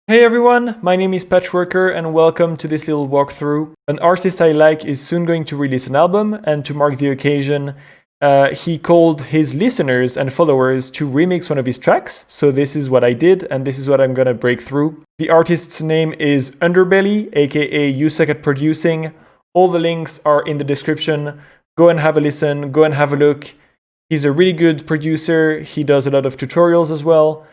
Hey everyone, my name is Patchworker and welcome to this little walkthrough. An artist I like is soon going to release an album, and to mark the occasion, he called his listeners and followers to remix one of his tracks. So this is what I did, and this is what I'm gonna break through. The artist's name is Underbelly, aka You Suck at Producing. All the links are in the description. Go and have a listen, go and have a look. He's a really good producer. He does a lot of tutorials as well.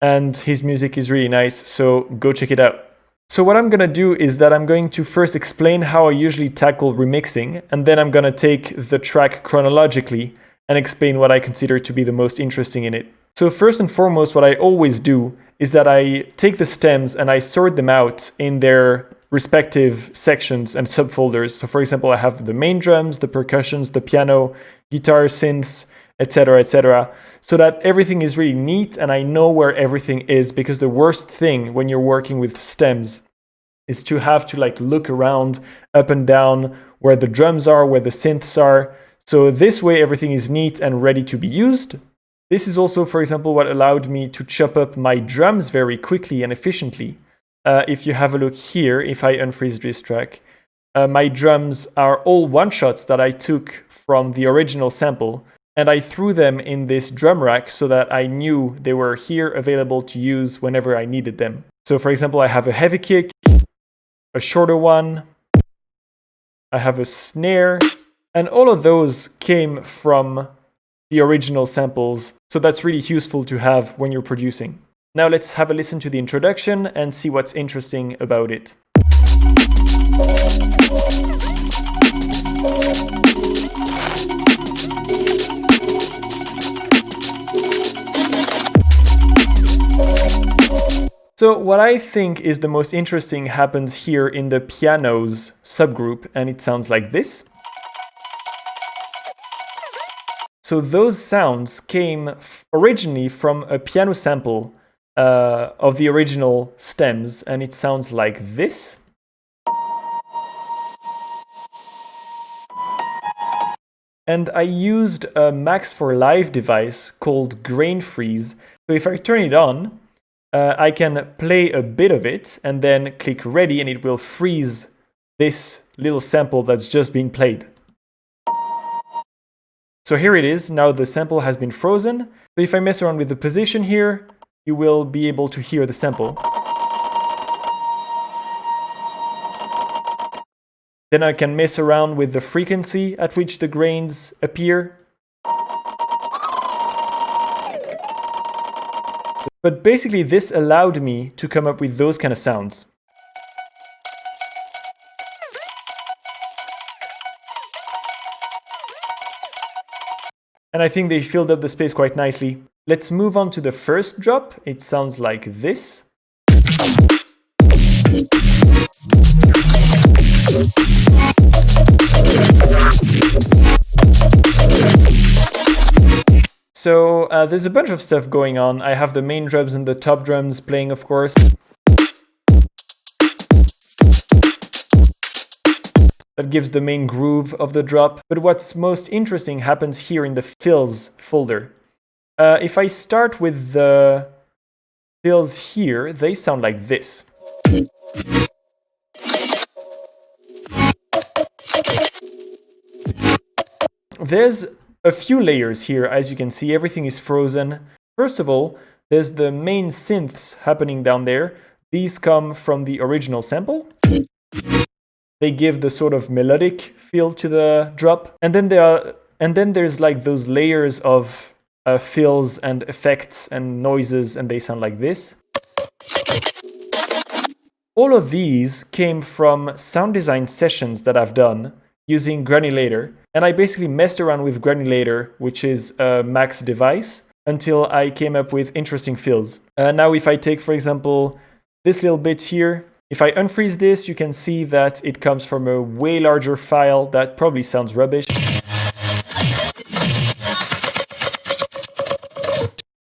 And his music is really nice, so go check it out. So what I'm gonna do is that I'm going to first explain how I usually tackle remixing, and then I'm gonna take the track chronologically and explain what I consider to be the most interesting in it. So first and foremost, what I always do is that I take the stems and I sort them out in their respective sections and subfolders. So for example, I have the main drums, the percussions, the piano, guitar, synths, etc., so that everything is really neat and I know where everything is, because the worst thing when you're working with stems is to have to look around up and down where the drums are, where the synths are. So this way everything is neat and ready to be used. This is also, for example, what allowed me to chop up my drums very quickly and efficiently. If you have a look here, if I unfreeze this track, my drums are all one-shots that I took from the original sample. And I threw them in this drum rack so that I knew they were here available to use whenever I needed them. So for example, I have a heavy kick, a shorter one, I have a snare, and all of those came from the original samples. So that's really useful to have when you're producing. Now let's have a listen to the introduction and see what's interesting about it. So what I think is the most interesting happens here in the pianos subgroup, and it sounds like this. So those sounds came originally from a piano sample of the original stems, and it sounds like this. And I used a Max for Live device called Grain Freeze. So if I turn it on, I can play a bit of it and then click ready, and it will freeze this little sample that's just been played. So here it is. Now the sample has been frozen. So if I mess around with the position here, you will be able to hear the sample. Then I can mess around with the frequency at which the grains appear. But basically this allowed me to come up with those kind of sounds. And I think they filled up the space quite nicely. Let's move on to the first drop. It sounds like this. So there's a bunch of stuff going on. I have the main drums and the top drums playing, of course. That gives the main groove of the drop. But what's most interesting happens here in the fills folder. If I start with the fills here, they sound like this. There's a few layers here. As you can see, everything is frozen. First of all, there's the main synths happening down there. These come from the original sample. They give the sort of melodic feel to the drop. And then there's like those layers of fills and effects and noises, and they sound like this. All of these came from sound design sessions that I've done using Granulator, and I basically messed around with Granulator, which is a Max device, until I came up with interesting fills. Now if I take, for example, this little bit here, if I unfreeze this, you can see that it comes from a way larger file that probably sounds rubbish.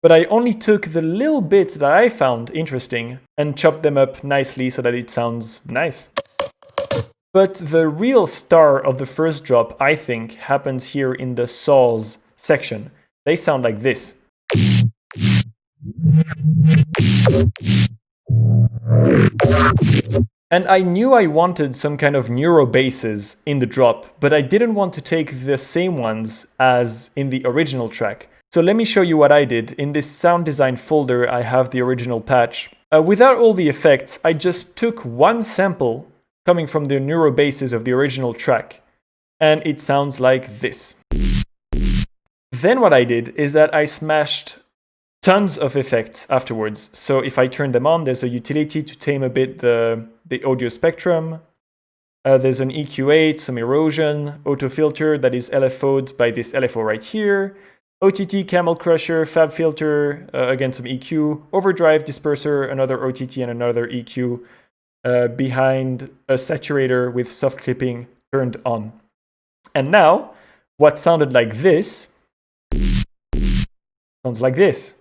But I only took the little bits that I found interesting and chopped them up nicely so that it sounds nice. But the real star of the first drop, I think, happens here in the saws section. They sound like this. And I knew I wanted some kind of neuro basses in the drop, but I didn't want to take the same ones as in the original track. So let me show you what I did. In this sound design folder, I have the original patch. Without all the effects, I just took one sample coming from the neuro basses of the original track, and it sounds like this. Then what I did is that I smashed tons of effects afterwards. So if I turn them on, there's a utility to tame a bit the audio spectrum. There's an EQ8, some erosion, auto filter that is LFO'd by this LFO right here, OTT, Camel Crusher, Fab Filter, again some EQ, Overdrive, Disperser, another OTT and another EQ behind a saturator with soft clipping turned on. And now, what sounded like this sounds like this.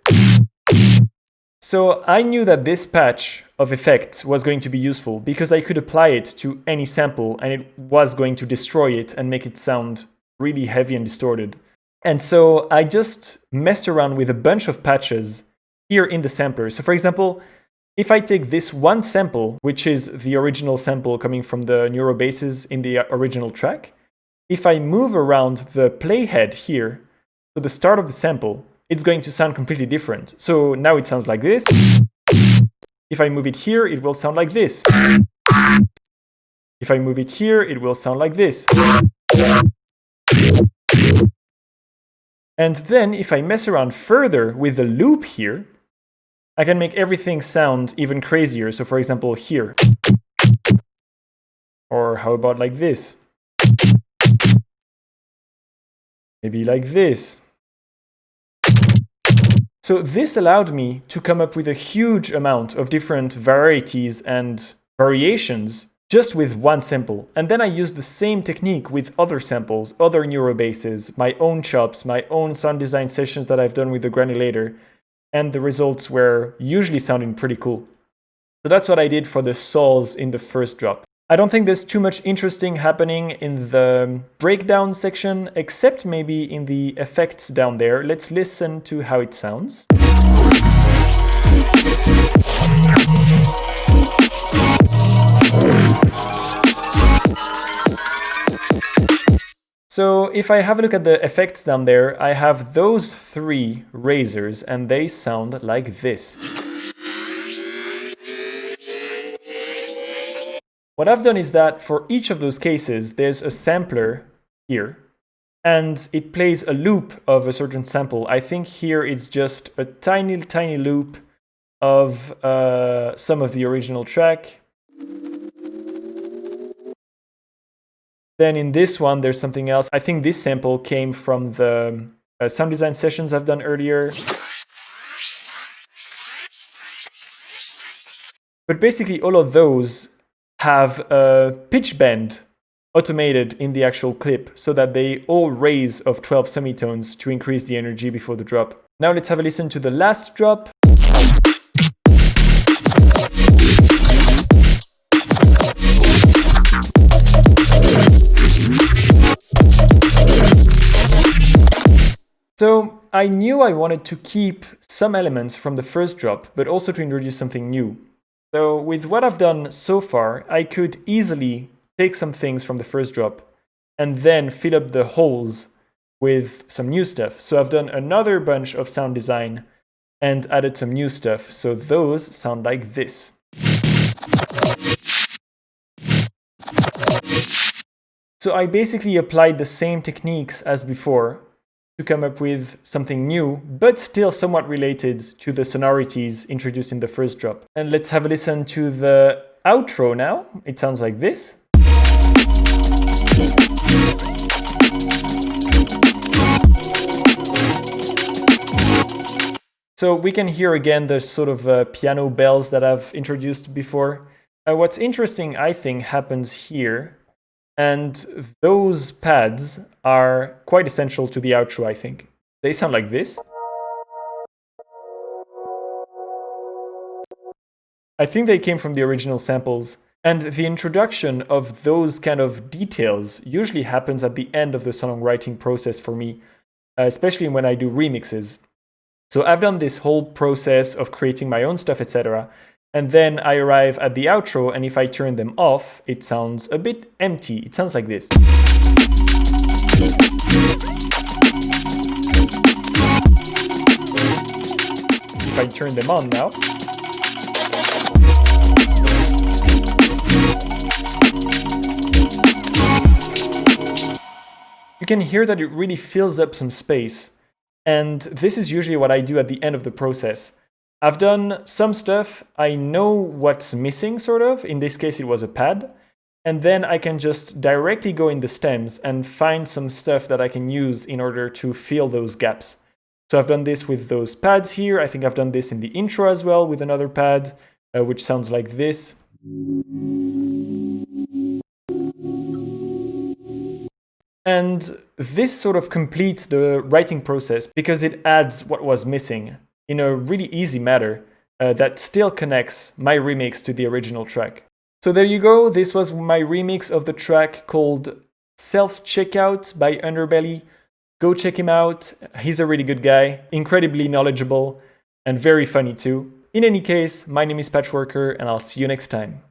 So I knew that this patch of effects was going to be useful because I could apply it to any sample and it was going to destroy it and make it sound really heavy and distorted. And so I just messed around with a bunch of patches here in the sampler. So for example, if I take this one sample, which is the original sample coming from the neuro basses in the original track, if I move around the playhead here, so the start of the sample, it's going to sound completely different. So now it sounds like this. If I move it here, it will sound like this. If I move it here, it will sound like this. And then if I mess around further with the loop here, I can make everything sound even crazier. So for example, here. Or how about like this? Maybe like this. So this allowed me to come up with a huge amount of different varieties and variations just with one sample. And then I used the same technique with other samples, other neuro basses, my own chops, my own sound design sessions that I've done with the granulator, and the results were usually sounding pretty cool. So that's what I did for the sols in the first drop. I don't think there's too much interesting happening in the breakdown section, except maybe in the effects down there. Let's listen to how it sounds. So if I have a look at the effects down there, I have those three razors and they sound like this. What I've done is that for each of those cases, there's a sampler here, and it plays a loop of a certain sample. I think here it's just a tiny loop of some of the original track. Then in this one, there's something else. I think this sample came from the sound design sessions I've done earlier. But basically all of those have a pitch bend automated in the actual clip so that they all raise of 12 semitones to increase the energy before the drop. Now let's have a listen to the last drop. So I knew I wanted to keep some elements from the first drop, but also to introduce something new. So with what I've done so far, I could easily take some things from the first drop and then fill up the holes with some new stuff. So I've done another bunch of sound design and added some new stuff. So those sound like this. So I basically applied the same techniques as before to come up with something new, but still somewhat related to the sonorities introduced in the first drop. And let's have a listen to the outro now. It sounds like this. So we can hear again the sort of piano bells that I've introduced before. What's interesting, I think, happens here. And those pads are quite essential to the outro, I think. They sound like this. I think they came from the original samples. And the introduction of those kind of details usually happens at the end of the songwriting process for me, especially when I do remixes. So I've done this whole process of creating my own stuff, etc. And then I arrive at the outro, and if I turn them off, it sounds a bit empty. It sounds like this. If I turn them on now, you can hear that it really fills up some space. And this is usually what I do at the end of the process. I've done some stuff, I know what's missing, sort of. In this case, it was a pad. And then I can just directly go in the stems and find some stuff that I can use in order to fill those gaps. So I've done this with those pads here. I think I've done this in the intro as well with another pad, which sounds like this. And this sort of completes the writing process because it adds what was missing in a really easy manner that still connects my remix to the original track. So there you go. This was my remix of the track called Self-Checkout by Underbelly. Go check him out. He's a really good guy, incredibly knowledgeable, and very funny too. In any case, my name is Patchworker, and I'll see you next time.